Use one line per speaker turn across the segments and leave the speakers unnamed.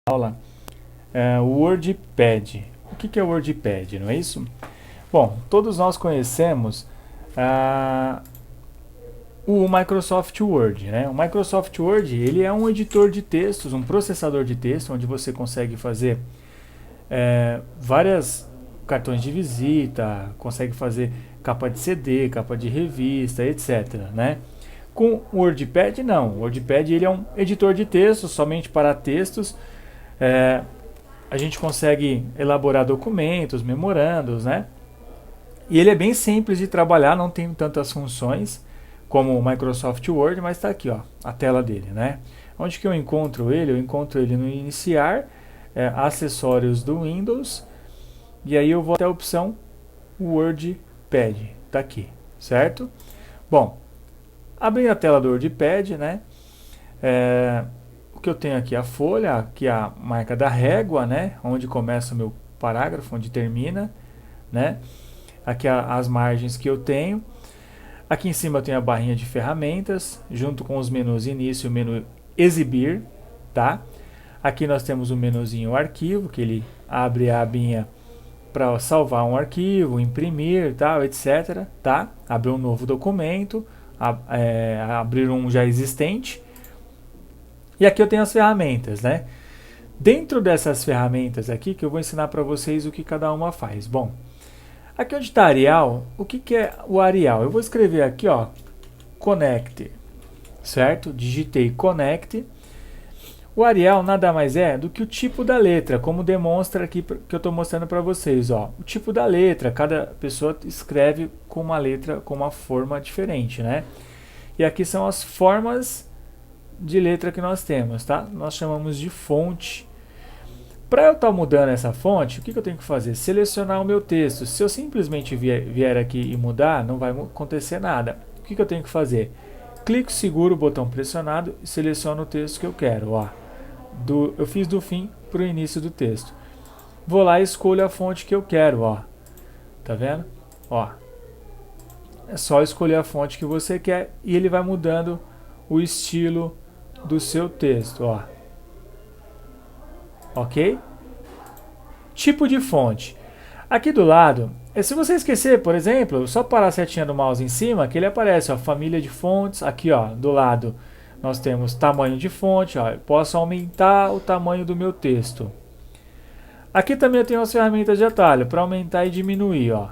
aula o WordPad. O que é o WordPad, não é isso? Bom, todos nós conhecemos o Microsoft Word, né? O Microsoft Word, ele é um editor de textos, um processador de texto, onde você consegue fazer várias cartões de visita, consegue fazer capa de CD, capa de revista, etc, né? Com o WordPad, não. O WordPad, ele é um editor de textos, somente para textos. A gente consegue elaborar documentos, memorandos, né? E ele é bem simples de trabalhar, não tem tantas funções como o Microsoft Word, mas está aqui, ó, a tela dele, né? Onde que eu encontro ele? Eu encontro ele no iniciar, acessórios do Windows, e aí eu vou até a opção WordPad, tá aqui, certo? Bom, abrindo a tela do WordPad, né? O que eu tenho aqui, a folha, aqui a marca da régua, né? Onde começa o meu parágrafo, onde termina, né? Aqui as margens que eu tenho. Aqui em cima eu tenho a barrinha de ferramentas, junto com os menus início e o menu exibir, tá? Aqui nós temos o menuzinho arquivo, que ele abre a abinha para salvar um arquivo, imprimir, tal, etc, tá? Abrir um novo documento, abrir um já existente. E aqui eu tenho as ferramentas, né? Dentro dessas ferramentas aqui, que eu vou ensinar para vocês o que cada uma faz. Bom, aqui onde está Arial, o que é o Arial? Eu vou escrever aqui, ó, Connect, certo? Digitei Connect. O Arial nada mais é do que o tipo da letra, como demonstra aqui que eu estou mostrando para vocês, ó. O tipo da letra, cada pessoa escreve com uma letra, com uma forma diferente, né? E aqui são as formas de letra que nós temos, tá? Nós chamamos de fonte. Para eu estar mudando essa fonte, o que eu tenho que fazer? Selecionar o meu texto. Se eu simplesmente vier aqui e mudar, não vai acontecer nada. O que eu tenho que fazer? Clico seguro, botão pressionado e seleciono o texto que eu quero. Ó, eu fiz do fim para o início do texto. Vou lá e escolho a fonte que eu quero. Ó. Tá vendo? Ó. É só escolher a fonte que você quer e ele vai mudando o estilo do seu texto. Ó. Ok? Tipo de fonte. Aqui do lado, se você esquecer, por exemplo, só parar a setinha do mouse em cima, que ele aparece, ó, família de fontes. Aqui, ó, do lado, nós temos tamanho de fonte. Ó, eu posso aumentar o tamanho do meu texto. Aqui também eu tenho as ferramentas de atalho para aumentar e diminuir. Ó.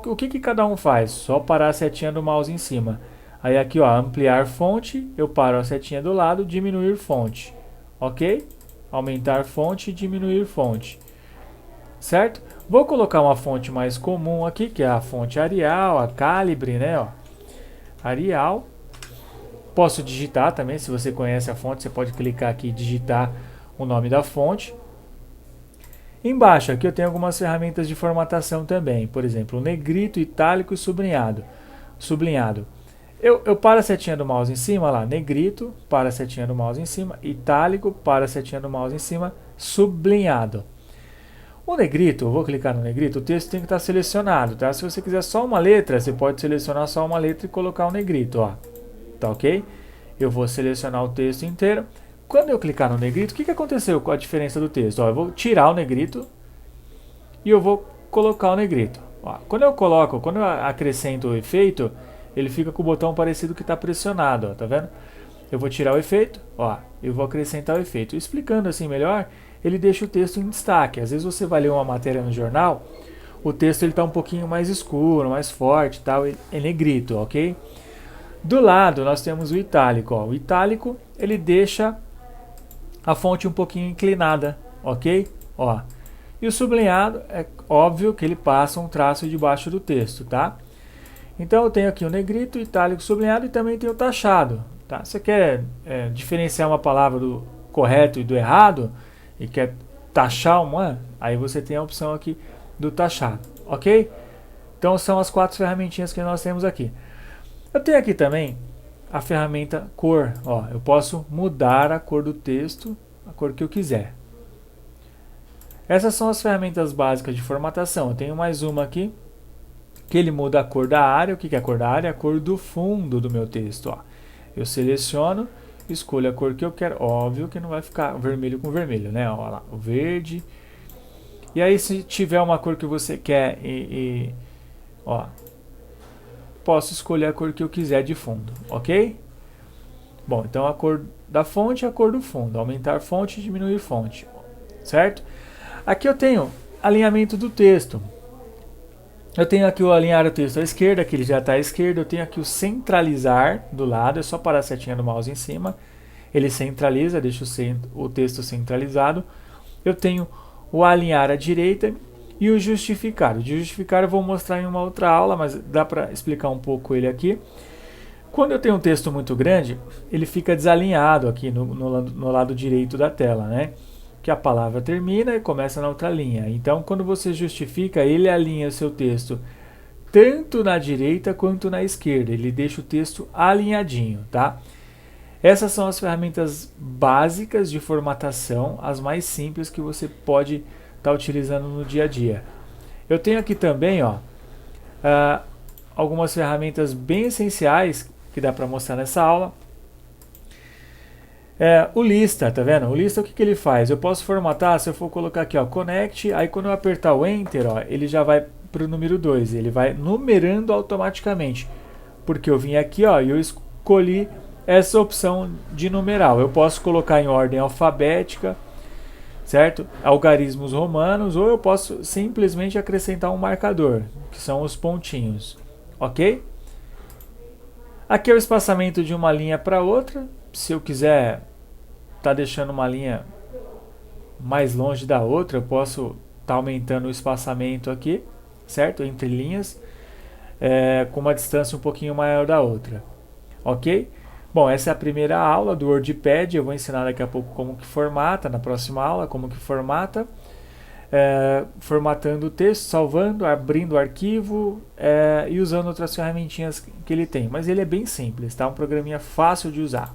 O que cada um faz? Só parar a setinha do mouse em cima. Aí aqui, ó, ampliar fonte, eu paro a setinha do lado, diminuir fonte. Ok? Aumentar fonte e diminuir fonte. Certo? Vou colocar uma fonte mais comum aqui, que é a fonte Arial, a Calibre, né? Ó. Arial. Posso digitar também, se você conhece a fonte, você pode clicar aqui e digitar o nome da fonte. Embaixo aqui eu tenho algumas ferramentas de formatação também, por exemplo, negrito, itálico e sublinhado. Eu paro a setinha do mouse em cima, lá, negrito, para a setinha do mouse em cima, itálico, para a setinha do mouse em cima, sublinhado. O negrito, eu vou clicar no negrito, o texto tem que estar selecionado, tá? Se você quiser só uma letra, você pode selecionar só uma letra e colocar o negrito, ó. Tá ok? Eu vou selecionar o texto inteiro. Quando eu clicar no negrito, o que aconteceu com a diferença do texto? Ó, eu vou tirar o negrito e eu vou colocar o negrito. Ó, quando eu acrescento o efeito, ele fica com o botão parecido que está pressionado, ó, tá vendo? Eu vou tirar o efeito, ó, eu vou acrescentar o efeito. Explicando assim melhor, ele deixa o texto em destaque. Às vezes você vai ler uma matéria no jornal, o texto está um pouquinho mais escuro, mais forte, tal, é negrito, ok? Do lado nós temos o itálico. Ó. O itálico ele deixa a fonte um pouquinho inclinada, ok? Ó. E o sublinhado é óbvio que ele passa um traço debaixo do texto, tá? Então eu tenho aqui o negrito, itálico, sublinhado e também tem o taxado. Tá? Você quer diferenciar uma palavra do correto e do errado e quer taxar uma, aí você tem a opção aqui do taxado, ok? Então são as 4 ferramentinhas que nós temos aqui. Eu tenho aqui também a ferramenta cor. Ó, eu posso mudar a cor do texto, a cor que eu quiser. Essas são as ferramentas básicas de formatação. Eu tenho mais uma aqui, que ele muda a cor da área. O que é a cor da área? A cor do fundo do meu texto. Ó. Eu seleciono escolho a cor que eu quero. Óbvio que não vai ficar vermelho com vermelho, né? Olha lá, o verde. E aí, se tiver uma cor que você quer ó, posso escolher a cor que eu quiser de fundo, ok? Bom, então a cor da fonte é a cor do fundo. Aumentar fonte, diminuir fonte, certo? Aqui eu tenho alinhamento do texto. Eu tenho aqui o alinhar o texto à esquerda, que ele já está à esquerda. Eu tenho aqui o centralizar do lado, é só parar a setinha do mouse em cima. Ele centraliza, deixa o texto centralizado. Eu tenho o alinhar à direita e o justificar. O justificar eu vou mostrar em uma outra aula, mas dá para explicar um pouco ele aqui. Quando eu tenho um texto muito grande, ele fica desalinhado aqui no lado direito da tela, né? Que a palavra termina e começa na outra linha. Então, quando você justifica, ele alinha o seu texto tanto na direita quanto na esquerda. Ele deixa o texto alinhadinho, tá? Essas são as ferramentas básicas de formatação, as mais simples que você pode estar utilizando no dia a dia. Eu tenho aqui também, ó, algumas ferramentas bem essenciais que dá para mostrar nessa aula. O lista, tá vendo? O lista, o que ele faz? Eu posso formatar, se eu for colocar aqui, ó, connect, aí quando eu apertar o enter, ó, ele já vai para o número 2, ele vai numerando automaticamente, porque eu vim aqui, ó, e eu escolhi essa opção de numeral. Eu posso colocar em ordem alfabética, certo? Algarismos romanos, ou eu posso simplesmente acrescentar um marcador, que são os pontinhos, ok? Aqui é o espaçamento de uma linha para outra. Se eu quiser estar deixando uma linha mais longe da outra, eu posso estar aumentando o espaçamento aqui, certo? Entre linhas, com uma distância um pouquinho maior da outra, ok? Bom, essa é a primeira aula do WordPad. Eu vou ensinar daqui a pouco como que formata, na próxima aula, como que formata. Formatando o texto, salvando, abrindo o arquivo e usando outras ferramentinhas que ele tem. Mas ele é bem simples, tá? Um programinha fácil de usar.